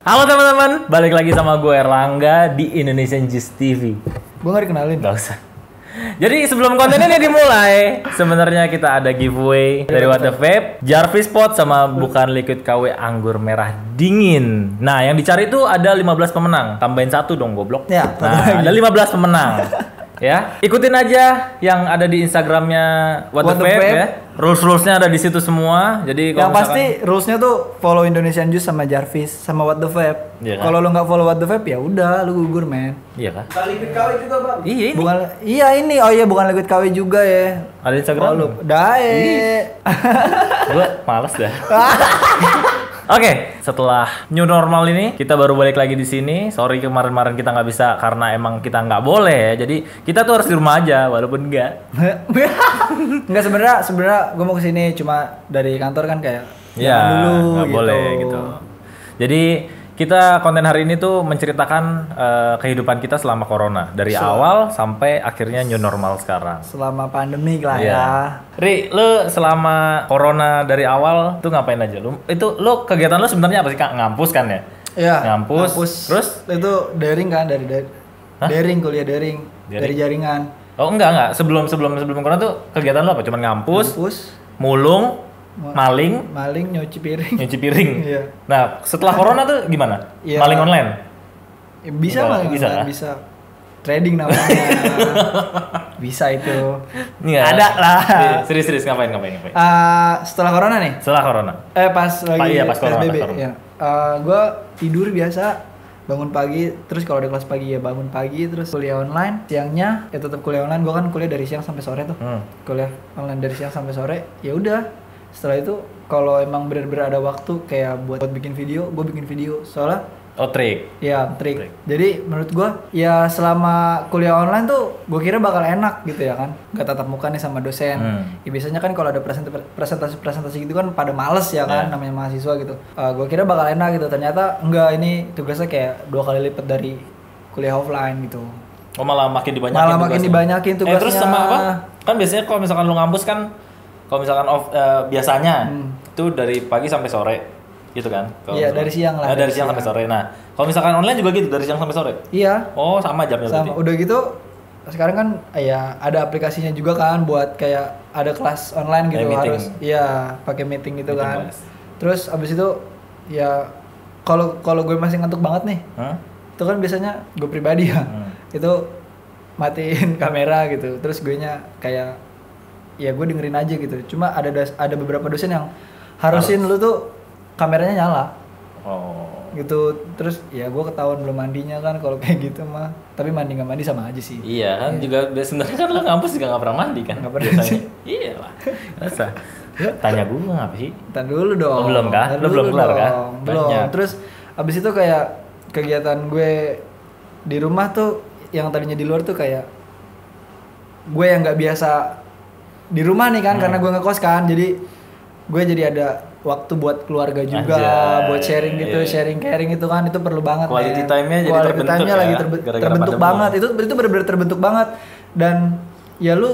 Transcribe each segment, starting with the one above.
Halo teman-teman, balik lagi sama gue Erlangga di Indonesian Gist TV. Gue gak dikenalin. Gak usah. Jadi sebelum konten ini dimulai, sebenarnya kita ada giveaway dari What The Vape, Jarvis Pot sama bukan liquid KW anggur merah dingin. Nah, yang dicari itu ada 15 pemenang. Tambahin satu dong goblok. Ya, nah, ada 15 pemenang. Ya, ikutin aja yang ada di Instagramnya What The Vape ya. Rules-rulesnya ada di situ semua. Jadi yang pasti rulesnya tuh follow Indonesian Juice sama Jarvis sama What The Vape. Iya kan? Kalau lu nggak follow What The Vape ya udah lu gugur men. Iya kan? Bukan liquid KW juga bang. Iya ini. Bukan, iya ini bukan liquid KW juga ya. Ada Instagram. Oh, lu dae. Gue males dah. Oke, setelah new normal ini kita baru balik lagi di sini. Sorry kemarin-kemarin kita nggak bisa karena emang kita nggak boleh ya. Jadi kita tuh harus di rumah aja walaupun enggak. Enggak sebenarnya gue mau kesini cuma dari kantor kan kayak Ya, dulu nggak gitu. boleh gitu. Jadi kita konten hari ini tuh menceritakan kehidupan kita selama corona dari awal sampai akhirnya new normal sekarang. Selama pandemi lah Iya. ya. Ri, lu selama corona dari awal tuh ngapain aja? Lu kegiatan lu sebenarnya apa sih? Kak? Ngampus kan ya? Iya. Ngampus. Terus? Itu daring kan dari Hah? daring kuliah daring dari jaringan. Oh enggak. Sebelum corona tuh kegiatan lu apa? Cuman ngampus, Kampus, mulung, maling, nyuci piring. nyuci piring. Iya. Nah, setelah corona tuh gimana? Iya. Maling online? Ya, bisa Enggak, maling bisa, online, kan? bisa. Trading namanya. Bisa itu. Iya. Ada lah. Serius ngapain? Setelah corona nih. Setelah corona. Pas lagi Pas corona, PSBB. pas corona. Ya. Gue tidur biasa, bangun pagi, terus kalau ada kelas pagi ya bangun pagi, terus kuliah online. Siangnya ya tetap kuliah online. Gue kan kuliah dari siang sampai sore tuh. Kuliah online dari siang sampai sore. Ya udah. Setelah itu kalau emang benar-benar ada waktu kayak buat bikin video, gue bikin video. Soalnya Oh, trik. ya trik. Jadi menurut gua ya selama kuliah online tuh gua kira bakal enak gitu ya kan, nggak tatap muka nih sama dosen. Ya biasanya kan kalau ada presentasi gitu kan pada males ya kan, namanya mahasiswa gitu. Gua kira bakal enak gitu, ternyata enggak, ini tugasnya kayak 2 kali lipat dari kuliah offline gitu. Oh, malah makin dibanyakin Malah makin tugasnya. dibanyakin tugasnya. Terus sama apa? Kan biasanya kalau misalkan lu ngampus kan, kalau misalkan biasanya itu dari pagi sampai sore. Gitu kan? Iya, dari siang lah. Dari siang sampai sore. Nah, kalau misalkan online juga gitu dari siang sampai sore. Iya. Oh, sama jamnya Sama. berarti. Udah gitu sekarang kan ya ada aplikasinya juga kan buat kayak ada kelas online gitu, harus iya pakai meeting gitu kan. Kelas. Terus abis itu ya kalau gue masih ngantuk banget nih, itu kan biasanya gue pribadi ya, itu matiin kamera gitu. Terus gue nya kayak ya gue dengerin aja gitu. Cuma ada beberapa dosen yang harusin lu tuh kameranya nyala. Oh. Gitu. Terus ya gue ketahuan belum mandinya kan kalau kayak gitu mah. Tapi mandi nggak mandi sama aja sih. Iya kan, juga sebenarnya kan lo ngampus juga nggak pernah mandi kan? Nggak pernah biasanya. sih. Iya lah. Masa? Tanya gue ngapa sih? Ntar dulu dong. Oh, belum kah? Lo belum kelar kah? Belum. Banyak. Terus abis itu kayak kegiatan gue di rumah tuh yang tadinya di luar tuh kayak gue yang nggak biasa di rumah nih kan, karena gue ngekos kan, jadi gue jadi ada waktu buat keluarga juga. Anjay, buat sharing gitu, iya. sharing caring itu kan, itu perlu banget. Quality men. time-nya jadi Quality terbentuk time-nya ya, lagi gara-gara terbentuk pandemi. banget. Itu benar-benar terbentuk banget, dan ya lu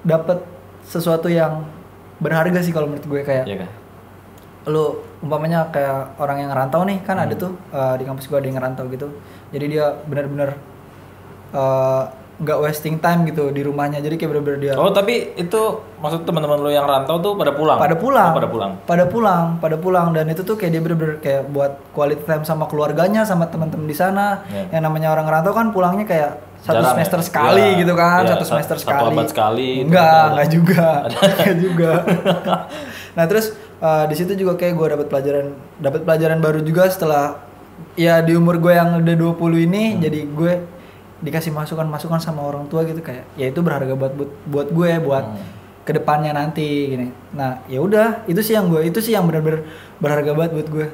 dapet sesuatu yang berharga sih kalau menurut gue. Kayak Iya kan? lu umpamanya kayak orang yang ngerantau nih kan, ada tuh di kampus gue ada yang ngerantau gitu, jadi dia benar-benar nggak wasting time gitu di rumahnya, jadi kayak bener-bener dia Oh, tapi itu maksud teman-teman lo yang rantau tuh pada pulang? pada pulang Oh, pada pulang dan itu tuh kayak dia bener-bener kayak buat quality time sama keluarganya, sama teman-teman di sana. Yang namanya orang ngerantau kan pulangnya kayak satu jarang semester ya? sekali Iya. gitu kan, Iya, satu semester satu sekali. abad sekali gitu. Enggak juga. Enggak juga. Nah, terus di situ juga kayak gue dapat pelajaran baru juga setelah ya di umur gue yang udah 20 ini. Jadi gue dikasih masukan sama orang tua gitu, kayak ya itu berharga buat gue buat kedepannya nanti gini. Nah, ya udah, itu sih yang benar-benar berharga banget buat gue.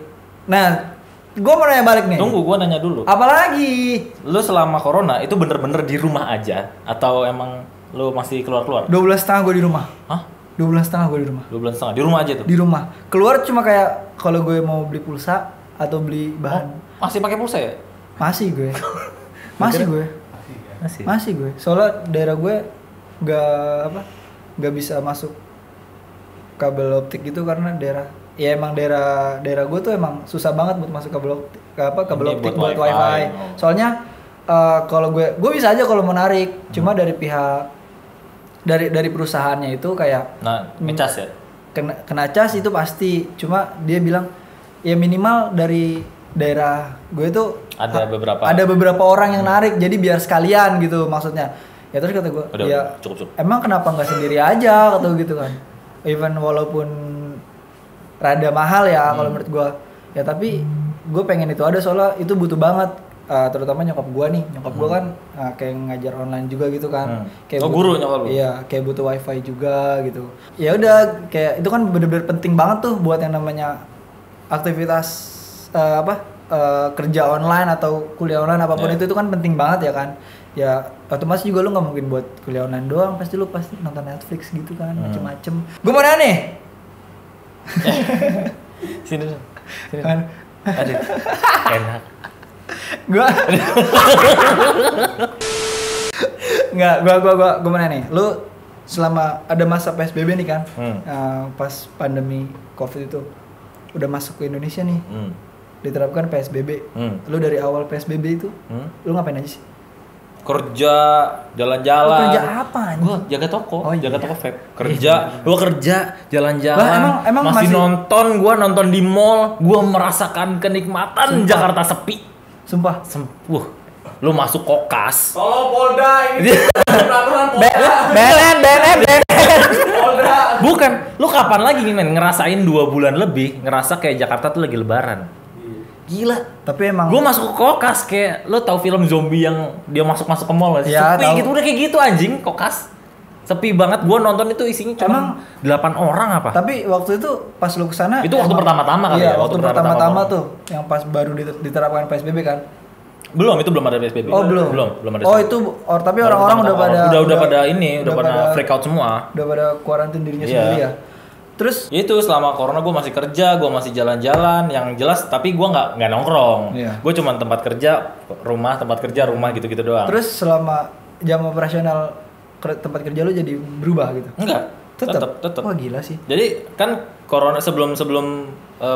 Nah, gue mau nanya balik nih. Tunggu, gue nanya dulu. Apalagi? Lu selama corona itu bener-bener di rumah aja atau emang lu masih keluar-keluar? 12,5 gue di rumah. Hah? 12,5 gue di rumah. 12,5 di rumah aja tuh? Di rumah. Keluar cuma kayak kalau gue mau beli pulsa atau beli bahan. Oh, masih pakai pulsa ya? Masih gue. Masih gue. Soalnya daerah gue nggak bisa masuk kabel optik gitu karena daerah ya emang daerah gue tuh emang susah banget buat masuk ke blok tik buat wifi. Soalnya kalau gue bisa aja kalau mau narik, cuma dari pihak dari perusahaannya itu kayak ngecas ya. Kena cas itu pasti, cuma dia bilang ya minimal dari daerah gue itu ada beberapa orang yang narik, jadi biar sekalian gitu maksudnya. Ya terus kata gue, ya cukup. Emang kenapa nggak sendiri aja kata gitu kan? Even walaupun rada mahal ya kalau menurut gue, ya tapi gue pengen itu ada soalnya itu butuh banget. Terutama nyokap gue kan kayak ngajar online juga gitu kan, kayak guru nyokap lu? Iya, kayak butuh wifi juga gitu. Ya udah, kayak itu kan bener-bener penting banget tuh buat yang namanya aktivitas kerja online atau kuliah online apapun itu kan penting banget ya kan. Ya otomatis juga lu nggak mungkin buat kuliah online doang, pasti nonton Netflix gitu kan, macem-macem. Gue mau nanya nih. Sini. Kan. Aduh, enak. Gua mau nanya nih, lu selama ada masa PSBB nih kan, pas pandemi COVID itu udah masuk ke Indonesia nih, diterapkan PSBB, lu dari awal PSBB itu, lu ngapain aja sih? Kerja, jalan-jalan. Kerja apa nih? Gua jaga toko, jaga toko vape. Gua kerja, jalan-jalan. Emang masih nonton, gua nonton di mall, gua merasakan kenikmatan Jakarta sepi. Sumpah. Lu masuk kokas. Tolong Polda ini peraturan Polda. BNN. Polda. Bukan, lu kapan lagi men ngerasain 2 bulan lebih ngerasa kayak Jakarta tuh lagi lebaran. Gila. Tapi emang gua masuk ke kokas kayak lu tahu film zombie yang dia masuk ke mall gak sih? Ya, sepi tahu. gitu, udah kayak gitu anjing kokas. Sepi banget, gua nonton itu isinya cuma 8 orang apa? Tapi waktu itu pas lu kesana itu waktu pertama-tama kali iya, ya? waktu pertama-tama tuh yang pas baru diterapkan PSBB kan? Belum ada PSBB. Oh, belum ada. Oh, itu tapi orang-orang udah pada freak out semua. Udah pada kuarantin dirinya sendiri ya. Terus ya itu selama corona gue masih kerja, gue masih jalan-jalan yang jelas, tapi gue nggak nongkrong. Iya. Gue cuma tempat kerja rumah gitu-gitu doang. Terus selama jam operasional tempat kerja lu jadi berubah gitu? Enggak, tetap. Wah gila sih. Jadi kan corona sebelum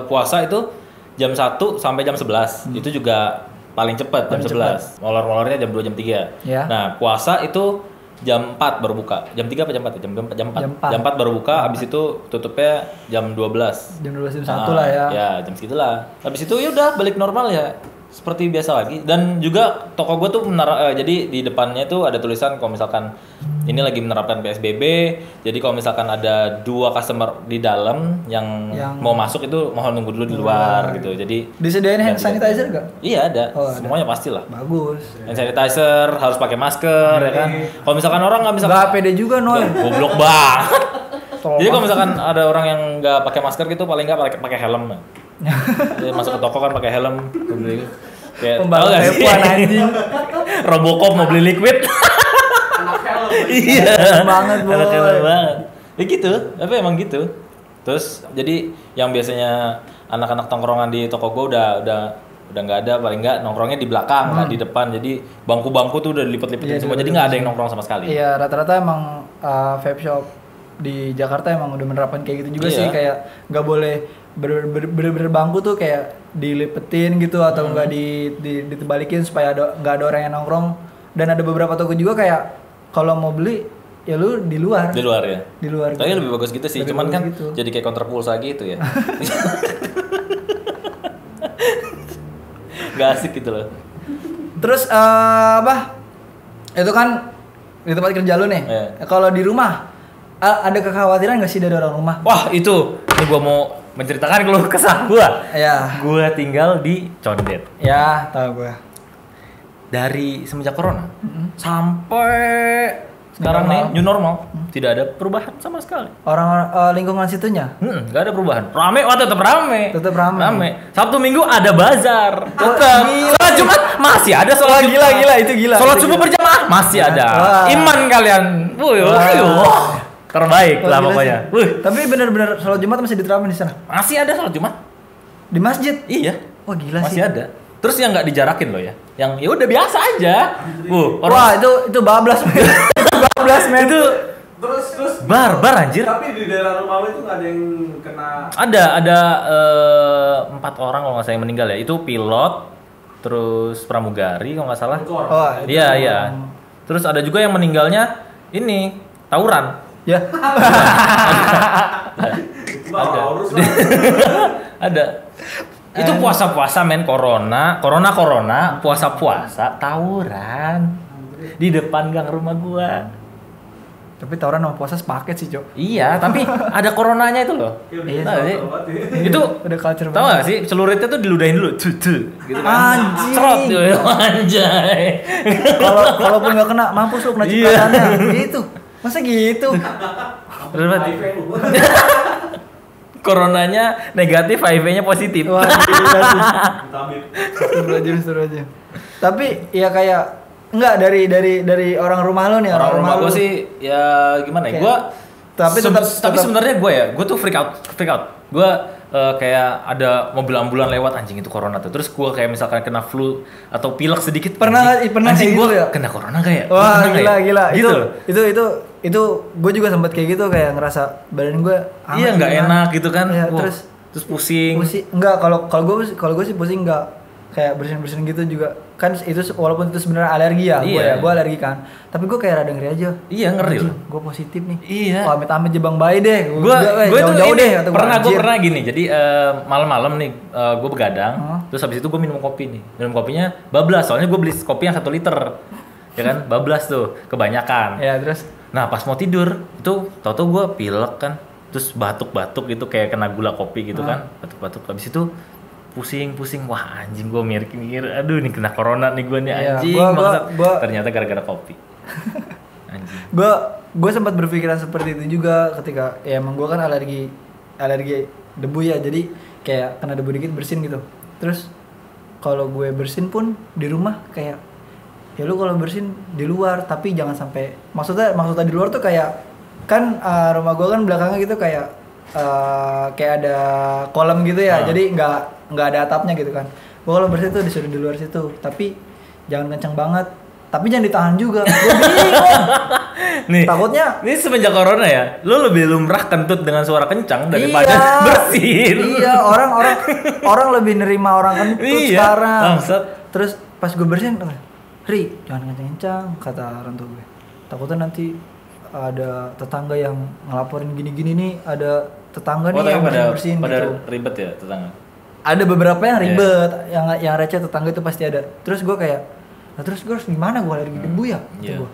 puasa itu jam 1 sampai jam 11. Itu juga paling cepat jam 11. Molor-molornya jam 2 jam 3. Ya. Nah, puasa itu jam 4 baru buka. Jam 3 apa jam 4? Jam 4 baru buka, habis itu tutupnya jam 12. Jam 12 jam 1 lah ya. Ya, jam segitulah. Habis itu ya udah balik normal ya. Seperti biasa lagi. Dan juga toko gue tuh jadi di depannya tuh ada tulisan kalau misalkan ini lagi menerapkan PSBB. Jadi kalau misalkan ada 2 customer di dalam yang mau masuk itu mohon nunggu dulu di luar gitu. Jadi disediain hand sanitizer enggak? Iya ada. Oh, semuanya pastilah. Bagus. Hand sanitizer, harus pakai masker ya kan. Kalau misalkan orang nggak bisa nggak pede juga Noy. Goblok banget. Jadi kalau misalkan ada orang yang nggak pakai masker gitu paling nggak pakai helm. Jadi masuk ke toko kan pakai helm, beli kayak pembalap F1 anjing. Robocop mau beli liquid. Anak helm. Iya. Banget boy. Anak helm banget. Ya gitu, tapi emang gitu. Terus jadi yang biasanya anak-anak tongkrongan di toko gue udah nggak ada, paling nggak nongkrongnya di belakang, nggak di depan. Jadi bangku-bangku tuh udah dilipat-lipatin semua. Jadi nggak ada yang nongkrong sama sekali. Iya, rata-rata emang vape shop di Jakarta emang udah menerapkan kayak gitu juga sih, kayak nggak boleh bener-bener bangku tuh kayak dilipetin gitu atau nggak ditebalikin supaya nggak ada orang yang nongkrong. Dan ada beberapa toko juga kayak kalau mau beli ya lu di luar Ya. Di luar. Tapi lebih bagus gitu sih. Lebih Cuman kan gitu. jadi kayak counter pulsa gitu ya. Gak asik gitu loh. Terus itu kan di tempat kerja lu nih. Kalau di rumah ada kekhawatiran nggak sih dari orang rumah? Wah itu gua mau menceritakan keluh kesah gua. Ya. Gua tinggal di Condet. Ya, tahu gua. Dari semenjak corona sampai sekarang nih new normal, tidak ada perubahan sama sekali. Orang lingkungan situnya? Nggak ada perubahan. Rame, tetap rame. Tetap rame. Sabtu Minggu ada bazar. Tetap. Sholat Jumat masih ada sholat Jumat. Gila itu gila. Sholat subuh berjamaah masih ada. Wah. Iman kalian. Terbaik lah pokoknya. Tapi benar-benar sholat Jumat masih diterapkan di sana? Masih ada sholat Jumat di masjid? Iya. Wah gila masih sih. ada. Terus yang nggak dijarakin loh ya, yang ya udah biasa aja. Wah itu bablas men. Bablas men. Itu Terus Barbar anjir. Tapi di daerah rumah lu itu nggak ada yang kena. Ada 4 orang kalau nggak salah yang meninggal ya. Itu pilot, terus pramugari kalau nggak salah. Oh, itu Iya, yang- iya. Terus ada juga yang meninggalnya ini tawuran. Ya. Nggak Ada. urus lah. Ada. Itu puasa-puasa men, corona, puasa-puasa tawuran di depan gang rumah gua. Tapi tawuran sama puasa sepaket sih, Cok. Iya, tapi ada coronanya itu loh. Iya, Tahu sih? Iya. Itu Udah culture tahu gak sih celuritnya tuh diludahin dulu, gitu kan. Anjing. Cerot tuh, anjay. Kalaupun nggak kena, mampus lu kena Iya. cipratannya. Gitu. Masa gitu? Bener HIV lu. Coronanya negatif, HIV-nya positif. Wah, gila sih. Vitamin. Astagfirullahaladzim. Tapi ya kayak enggak dari orang rumah lo nih, Orang rumah lu. gue sih ya gimana ya? Kayak- Gue tapi tetap- tapi sebenarnya gue ya, gue tuh freak out. Gue kayak ada mobil ambulan lewat anjing itu corona tuh. Terus gue kayak misalkan kena flu atau pilek sedikit. Pernah anjing kayak gue gitu ya? kena corona gak ya? Wah, Kena nggak ya? gila. Gitu. Itu gue juga sempat kayak gitu, kayak ngerasa badan gue Iya nggak enak gitu kan? Iya, Wah, terus pusing. enggak, kalau gue sih pusing enggak, kayak bersin gitu juga kan. Itu walaupun itu sebenarnya alergi ya, Iya. gue alergi kan, tapi gue kayak rada ngeri aja. Iya ngeri loh. Gue positif nih. Iya. Wah, amit-amit jebang bayi deh. Gue tuh jauh-jauh ini, deh kata gua, gue anjir. pernah gini. Jadi malam-malam nih gue begadang. Hah? Terus habis itu gue minum kopi nih. Minum kopinya bablas. Soalnya gue beli kopi yang 1 liter. Ya kan, bablas tuh kebanyakan. Ya, terus Nah pas mau tidur itu tau-tau gue pilek kan, terus batuk-batuk gitu kayak kena gula kopi gitu kan, batuk-batuk. Habis itu pusing-pusing, wah anjing gue mikir, aduh nih kena corona nih gue nih Iya, anjing. gua- Maksud, ternyata gara-gara kopi. Anjing. gue sempat berpikiran seperti itu juga ketika ya emang gue kan alergi debu ya, jadi kayak kena debu dikit bersin gitu. Terus kalau gue bersin pun di rumah kayak ya lu kalau bersin di luar, tapi jangan sampai maksudnya di luar tuh kayak kan rumah gue kan belakangnya gitu kayak ada kolam gitu ya, jadi nggak ada atapnya gitu kan. Gue kalau bersin tuh disuruh di luar situ, tapi jangan kencang banget, tapi jangan ditahan juga. Gue bingung. Nih, Takutnya ini semenjak corona ya, lu lebih lumrah kentut dengan suara kencang daripada Iya. bersin. Iya, orang lebih nerima orang kentut Iya, sekarang. bangsat. Terus pas gue bersin, Ri, jangan kencang-kencang, kata orang tua gue. Takutnya nanti ada tetangga yang ngelaporin gini-gini nih, ada tetangga Oh, nih tapi yang pada bersin gitu. ribet ya tetangga. Ada beberapa yang Iya. ribet, yang receh tetangga itu pasti ada. Terus gue kayak, nah terus gue harus gimana, gue alergi debu ya? Kata Iya. gue.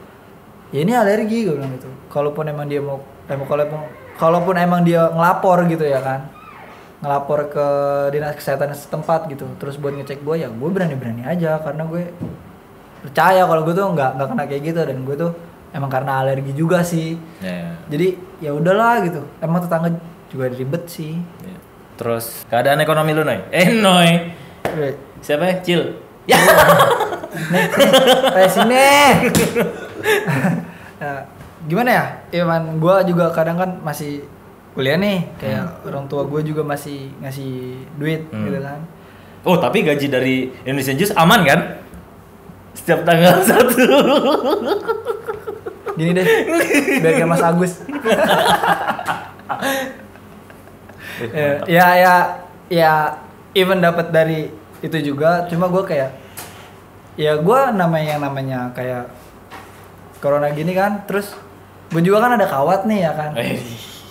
Ya ini alergi, gue bilang gitu. Kalaupun emang dia kalaupun emang dia ngelapor gitu ya kan, ngelapor ke dinas kesehatan setempat gitu, terus buat ngecek gue, ya gue berani aja karena gue percaya kalau gue tuh nggak kena kayak gitu, dan gue tuh emang karena alergi juga sih. Ya. Jadi ya udahlah gitu. Emang tetangga juga ribet sih. Ya. Terus keadaan ekonomi lu Noy? Noy. Siapa ya? Cil. Ya. Nih, kayak sini. Nah, gimana ya? Iman gue juga kadang kan masih kuliah nih, kayak orang tua gue juga masih ngasih duit gitu kan. Oh, tapi gaji dari Indonesian Juice aman kan? Setiap tanggal 1. Gini deh, biar kayak Mas Agus. ya, even dapat dari itu juga, cuma gue kayak, ya gue namanya kayak corona gini kan, terus gue juga kan ada kawat nih ya kan.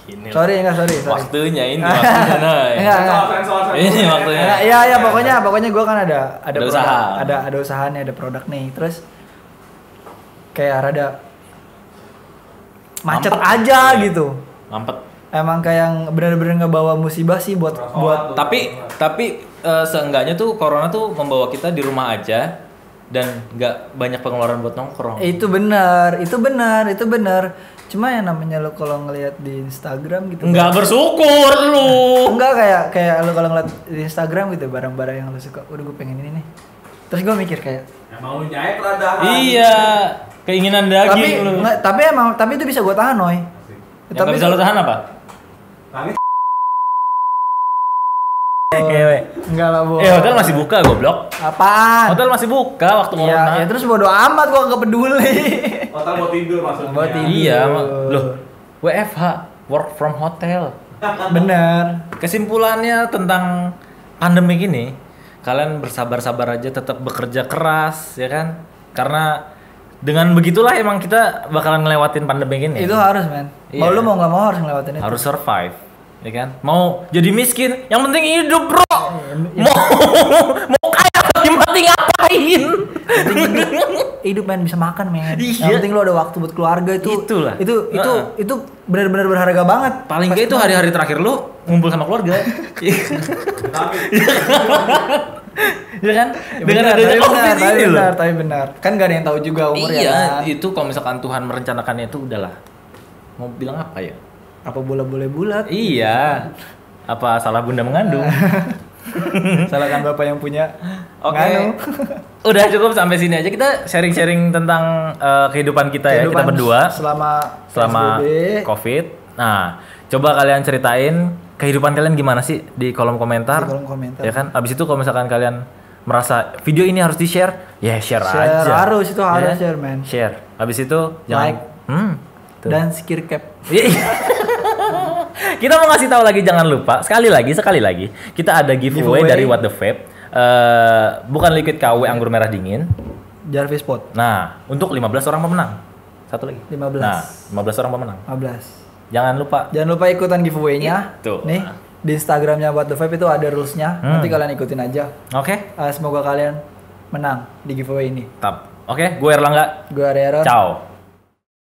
Ini Sorry. waktunya Noy. Enggak. Ini waktunya. Iya, pokoknya gue kan ada produk, usaha. ada usahanya, ada produk nih. Terus kayak rada macet Mampet. aja Iya. gitu. Mampet. Emang kayak bener-bener ngebawa musibah sih buat Tapi seenggaknya tuh corona tuh membawa kita di rumah aja dan nggak banyak pengeluaran buat nongkrong. itu benar. Cuma yang namanya lo kalau ngelihat di Instagram gitu. Nggak bersyukur lu. Enggak, kayak lo kalau ngeliat di Instagram gitu, barang-barang yang lo suka, udah gue pengen ini nih. Terus gue mikir kayak, Emang lu nyai peradahan. Iya, keinginan daging lu. tapi itu bisa gue tahan, Noy. Yang nggak bisa lu tahan apa? Nangis. Ngewe. Enggak lah, Bo. Hotel masih buka goblok. Apaan? Hotel masih buka waktu corona. Ya terus bodo amat gua enggak peduli. Hotel mau tidur maksudnya. Buat tidur. Iya, loh. WFH, work from hotel. Bener. Kesimpulannya tentang pandemi ini, kalian bersabar-sabar aja, tetap bekerja keras, ya kan? Karena dengan begitulah emang kita bakalan ngelewatin pandemi ini. Itu harus, men. Iya. Mau lu mau nggak mau harus ngelewatin itu. Harus survive, ya kan? Mau jadi miskin, yang penting hidup, bro. Iya. Mau kaya tapi mati ngapain? Hidup, men, bisa makan, men. Iya. Yang penting lu ada waktu buat keluarga itu. Itulah. Itu benar-benar berharga banget. Paling nggak itu hari-hari terakhir lu ngumpul sama keluarga. Tapi Ya kan? Dengan Benar, adanya COVID ini loh. tapi benar. Kan gak ada yang tahu juga umur ya Iya, kan. itu kalau misalkan Tuhan merencanakannya itu udahlah. Mau bilang apa ya? Apa bola boleh bulat? Iya. Apa salah bunda mengandung? Salahkan bapak yang punya. Oke. nganu. Udah cukup sampai sini aja, kita sharing-sharing tentang kehidupan kita ya, kita Kehidupan berdua selama selama PSBB. COVID. Nah, coba kalian ceritain kehidupan kalian gimana sih di kolom komentar. Di kolom komentar. Ya kan? Abis itu kalau misalkan kalian merasa video ini harus di-share, ya share aja. Harus, itu harus Ya? share, man. Share. Abis itu jangan Like. tuh. Dan skir cap. Iya. Kita mau ngasih tahu lagi, jangan lupa sekali lagi kita ada giveaway dari What the Vape. Bukan liquid KW anggur merah dingin. Jarvis Pot. Nah, untuk 15 orang pemenang. Satu lagi. 15. Nah, 15 orang pemenang. 15. Jangan lupa. Jangan lupa ikutan giveaway-nya. Itu. Nih, di Instagramnya What the Vape itu ada rules-nya. Nanti kalian ikutin aja. Oke. Semoga kalian menang di giveaway ini. Tap. Oke, gue Erlangga. Gue Ariara. Ciao.